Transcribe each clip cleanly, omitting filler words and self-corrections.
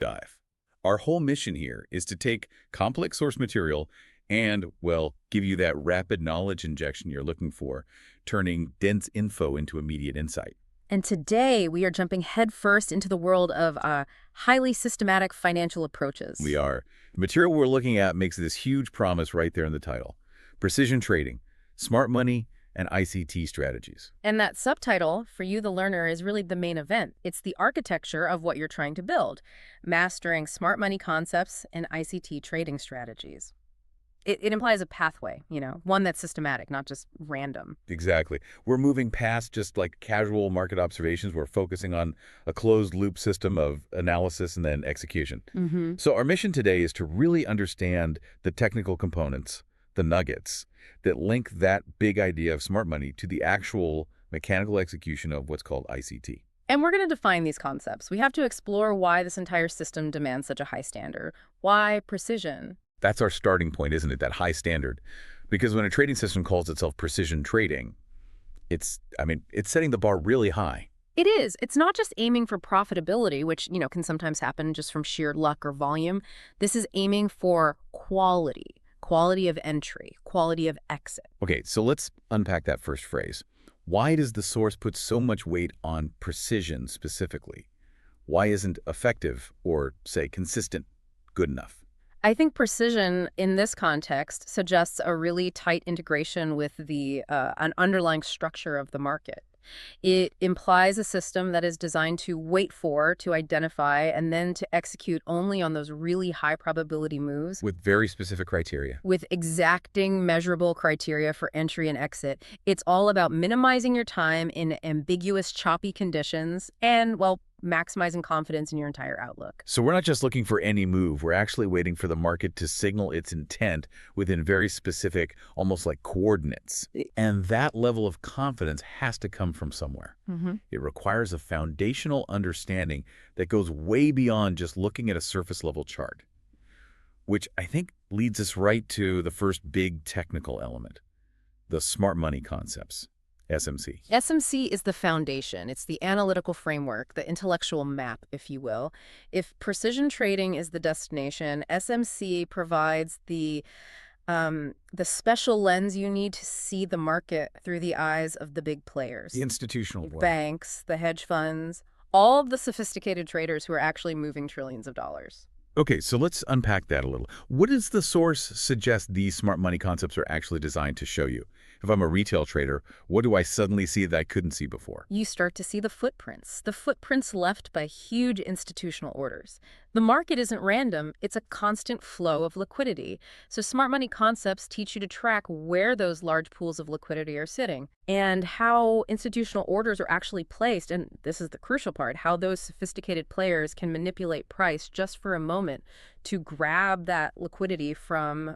dive. Our whole mission here is to take complex source material and, well, give you that rapid knowledge injection you're looking for, turning dense info into immediate insight. And today, we are jumping headfirst into the world of highly systematic financial approaches. We are. The material we're looking at makes this huge promise right there in the title. Precision trading, smart money, and ICT strategies. And that subtitle, for you, the learner, is really the main event. It's the architecture of what you're trying to build, mastering smart money concepts and ICT trading strategies. It implies a pathway, one that's systematic, not just random. Exactly. We're moving past just like casual market observations. We're focusing on a closed-loop system of analysis and then execution. So our mission today is to really understand the technical components, the nuggets, that link that big idea of smart money to the actual mechanical execution of what's called ICT. And we're going to define these concepts. We have to explore why this entire system demands such a high standard. Why precision? That's our starting point, isn't it? That high standard. Because when a trading system calls itself precision trading, it's setting the bar really high. It is. It's not just aiming for profitability, which, can sometimes happen just from sheer luck or volume. This is aiming for quality of entry, quality of exit. Okay, so let's unpack that first phrase. Why does the source put so much weight on precision specifically? Why isn't effective or, say, consistent good enough? I think precision in this context suggests a really tight integration with an underlying structure of the market. It implies a system that is designed to wait for, to identify, and then to execute only on those really high probability moves. With very specific criteria. With exacting measurable criteria for entry and exit. It's all about minimizing your time in ambiguous, choppy conditions and, well, maximizing confidence in your entire outlook. So we're not just looking for any move. We're actually waiting for the market to signal its intent within very specific, almost like coordinates. And that level of confidence has to come from somewhere. It requires a foundational understanding that goes way beyond just looking at a surface level chart, which I think leads us right to the first big technical element, the smart money concepts. SMC. SMC is the foundation. It's the analytical framework, the intellectual map, if you will. If precision trading is the destination, SMC provides the special lens you need to see the market through the eyes of the big players. The institutional one. Banks, the hedge funds, all of the sophisticated traders who are actually moving trillions of dollars. Okay, so let's unpack that a little. What does the source suggest these smart money concepts are actually designed to show you? If I'm a retail trader, what do I suddenly see that I couldn't see before? You start to see the footprints left by huge institutional orders. The market isn't random, it's a constant flow of liquidity. So smart money concepts teach you to track where those large pools of liquidity are sitting and how institutional orders are actually placed, and this is the crucial part, how those sophisticated players can manipulate price just for a moment to grab that liquidity from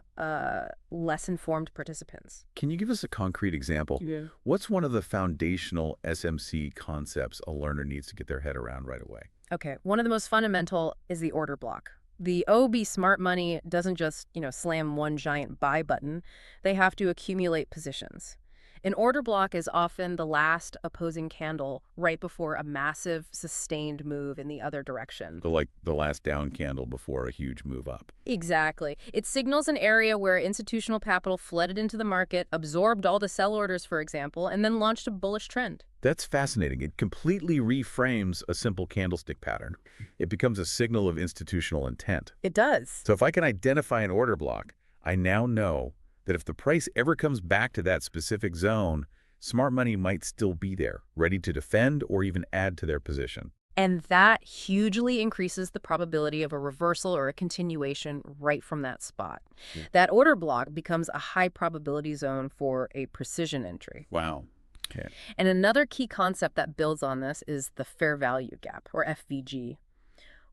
less informed participants. Can you give us a concrete example? Yeah. What's one of the foundational SMC concepts a learner needs to get their head around right away? Okay, one of the most fundamental is the order block. The OB smart money doesn't just, slam one giant buy button. They have to accumulate positions. An order block is often the last opposing candle right before a massive, sustained move in the other direction. So like the last down candle before a huge move up. Exactly. It signals an area where institutional capital flooded into the market, absorbed all the sell orders, for example, and then launched a bullish trend. That's fascinating. It completely reframes a simple candlestick pattern. It becomes a signal of institutional intent. It does. So if I can identify an order block, I now know that if the price ever comes back to that specific zone, smart money might still be there, ready to defend or even add to their position. And that hugely increases the probability of a reversal or a continuation right from that spot. That order block becomes a high probability zone for a precision entry. Wow. Okay. And another key concept that builds on this is the fair value gap, or FVG.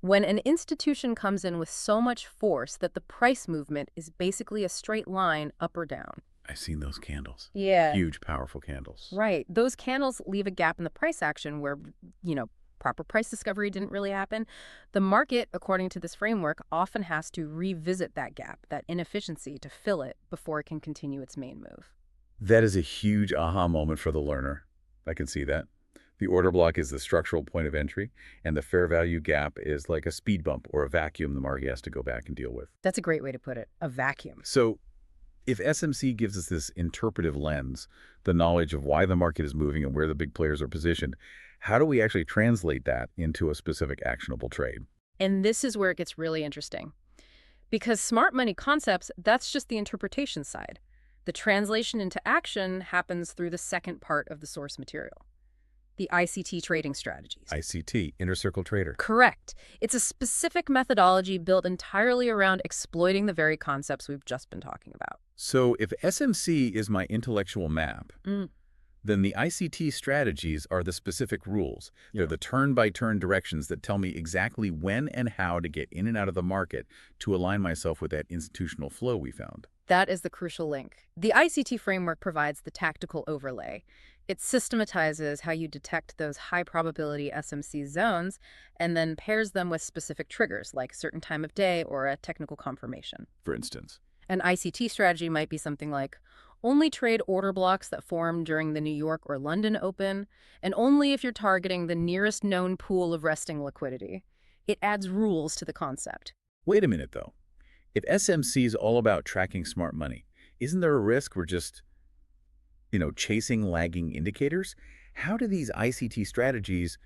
When an institution comes in with so much force that the price movement is basically a straight line up or down. I've seen those candles. Yeah. Huge, powerful candles. Right. Those candles leave a gap in the price action where, proper price discovery didn't really happen. The market, according to this framework, often has to revisit that gap, that inefficiency, to fill it before it can continue its main move. That is a huge aha moment for the learner. I can see that. The order block is the structural point of entry, and the fair value gap is like a speed bump or a vacuum the market has to go back and deal with. That's a great way to put it, a vacuum. So if SMC gives us this interpretive lens, the knowledge of why the market is moving and where the big players are positioned, how do we actually translate that into a specific actionable trade? And this is where it gets really interesting. Because smart money concepts, that's just the interpretation side. The translation into action happens through the second part of the source material, the ICT Trading Strategies. ICT, Inner Circle Trader. Correct. It's a specific methodology built entirely around exploiting the very concepts we've just been talking about. So if SMC is my intellectual map, then the ICT strategies are the specific rules. They're the turn-by-turn directions that tell me exactly when and how to get in and out of the market to align myself with that institutional flow we found. That is the crucial link. The ICT framework provides the tactical overlay. It systematizes how you detect those high-probability SMC zones and then pairs them with specific triggers, like a certain time of day or a technical confirmation. For instance, An ICT strategy might be something like, only trade order blocks that form during the New York or London Open, and only if you're targeting the nearest known pool of resting liquidity. It adds rules to the concept. wait a minute though. If SMC is all about tracking smart money, isn't there a risk we're just, chasing lagging indicators? How do these ICT strategies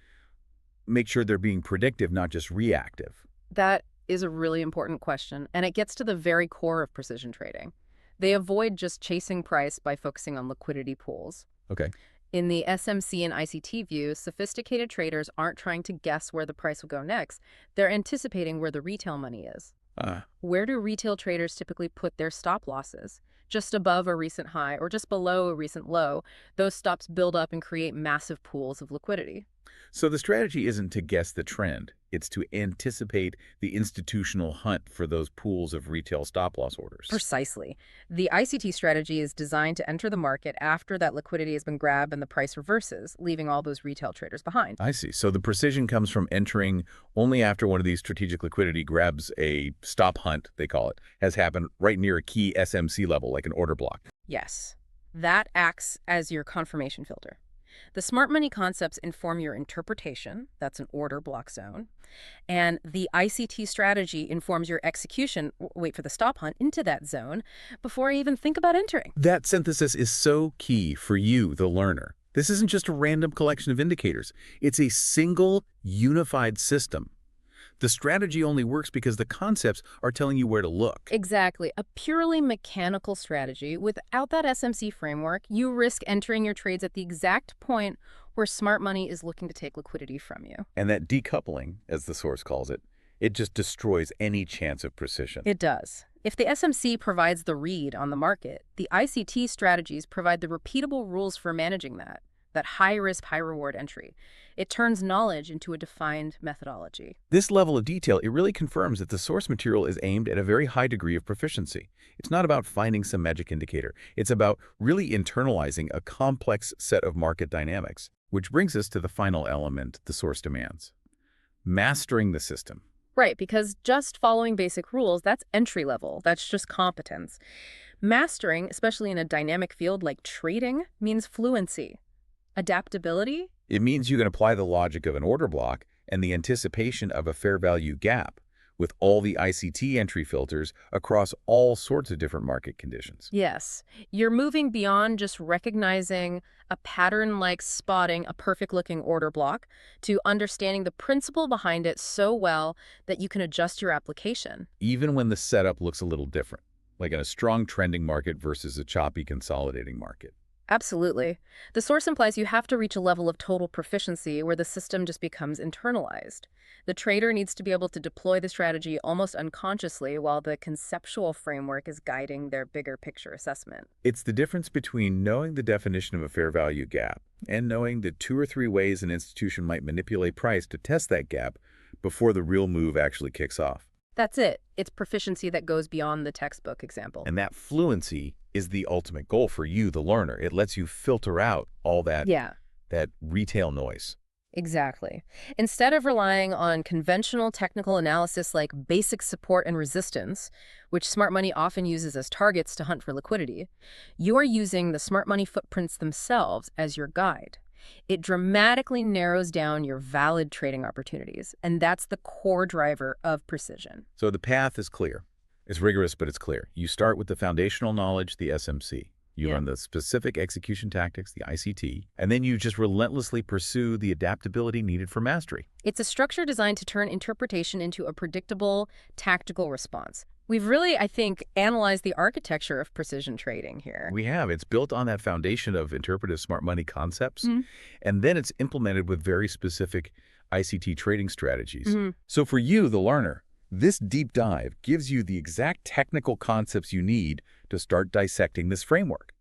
make sure they're being predictive, not just reactive? That is a really important question, and it gets to the very core of precision trading. They avoid just chasing price by focusing on liquidity pools. Okay. In the SMC and ICT view, sophisticated traders aren't trying to guess where the price will go next. They're anticipating where the retail money is. Where do retail traders typically put their stop losses? Just above a recent high or just below a recent low. Those stops build up and create massive pools of liquidity. So the strategy isn't to guess the trend. It's to anticipate the institutional hunt for those pools of retail stop-loss orders. Precisely. The ICT strategy is designed to enter the market after that liquidity has been grabbed and the price reverses, leaving all those retail traders behind. I see. So the precision comes from entering only after one of these strategic liquidity grabs, a stop hunt, they call it, has happened right near a key SMC level, like an order block. Yes. That acts as your confirmation filter. The smart money concepts inform your interpretation, that's an order block zone, and the ICT strategy informs your execution, wait for the stop hunt, into that zone before I even think about entering. That synthesis is so key for you, the learner. This isn't just a random collection of indicators. It's a single, unified system. The strategy only works because the concepts are telling you where to look. Exactly. A purely mechanical strategy. Without that SMC framework, you risk entering your trades at the exact point where smart money is looking to take liquidity from you. And that decoupling, as the source calls it, it just destroys any chance of precision. It does. If the SMC provides the read on the market, the ICT strategies provide the repeatable rules for managing that high-risk, high-reward entry. It turns knowledge into a defined methodology. This level of detail, it really confirms that the source material is aimed at a very high degree of proficiency. It's not about finding some magic indicator. It's about really internalizing a complex set of market dynamics, which brings us to the final element the source demands: mastering the system. Right, because just following basic rules, that's entry level. That's just competence. Mastering, especially in a dynamic field like trading, means fluency. Adaptability? It means you can apply the logic of an order block and the anticipation of a fair value gap with all the ICT entry filters across all sorts of different market conditions. Yes. You're moving beyond just recognizing a pattern like spotting a perfect-looking order block to understanding the principle behind it so well that you can adjust your application. Even when the setup looks a little different, like in a strong trending market versus a choppy consolidating market. Absolutely. The source implies you have to reach a level of total proficiency where the system just becomes internalized. The trader needs to be able to deploy the strategy almost unconsciously while the conceptual framework is guiding their bigger picture assessment. It's the difference between knowing the definition of a fair value gap and knowing the 2 or 3 ways an institution might manipulate price to test that gap before the real move actually kicks off. That's it. It's proficiency that goes beyond the textbook example. And that fluency is the ultimate goal for you, the learner. It lets you filter out all that, that retail noise. Exactly. Instead of relying on conventional technical analysis like basic support and resistance, which smart money often uses as targets to hunt for liquidity, you are using the smart money footprints themselves as your guide. It dramatically narrows down your valid trading opportunities, and that's the core driver of precision. So the path is clear. It's rigorous, but it's clear. You start with the foundational knowledge, the SMC. You Yeah. learn the specific execution tactics, the ICT, and then you just relentlessly pursue the adaptability needed for mastery. It's a structure designed to turn interpretation into a predictable, tactical response. We've really, I think, analyzed the architecture of precision trading here. We have. It's built on that foundation of interpretive smart money concepts, Mhm. and then it's implemented with very specific ICT trading strategies. Mhm. So for you, the learner, this deep dive gives you the exact technical concepts you need to start dissecting this framework.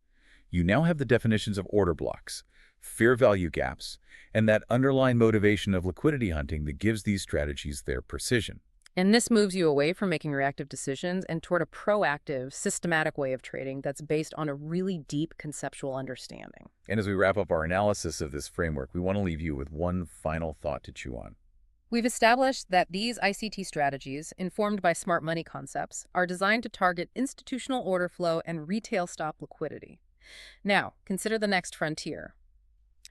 You now have the definitions of order blocks, fair value gaps, and that underlying motivation of liquidity hunting that gives these strategies their precision. And this moves you away from making reactive decisions and toward a proactive, systematic way of trading that's based on a really deep conceptual understanding. And as we wrap up our analysis of this framework, we want to leave you with one final thought to chew on. We've established that these ICT strategies, informed by smart money concepts, are designed to target institutional order flow and retail stop liquidity. Now, consider the next frontier.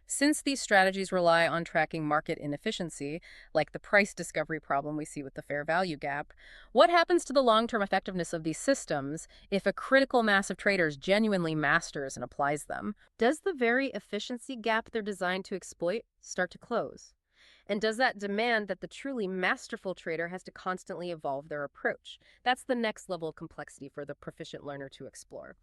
Since these strategies rely on tracking market inefficiency, like the price discovery problem we see with the fair value gap, what happens to the long-term effectiveness of these systems if a critical mass of traders genuinely masters and applies them? Does the very efficiency gap they're designed to exploit start to close? And does that demand that the truly masterful trader has to constantly evolve their approach? That's the next level of complexity for the proficient learner to explore.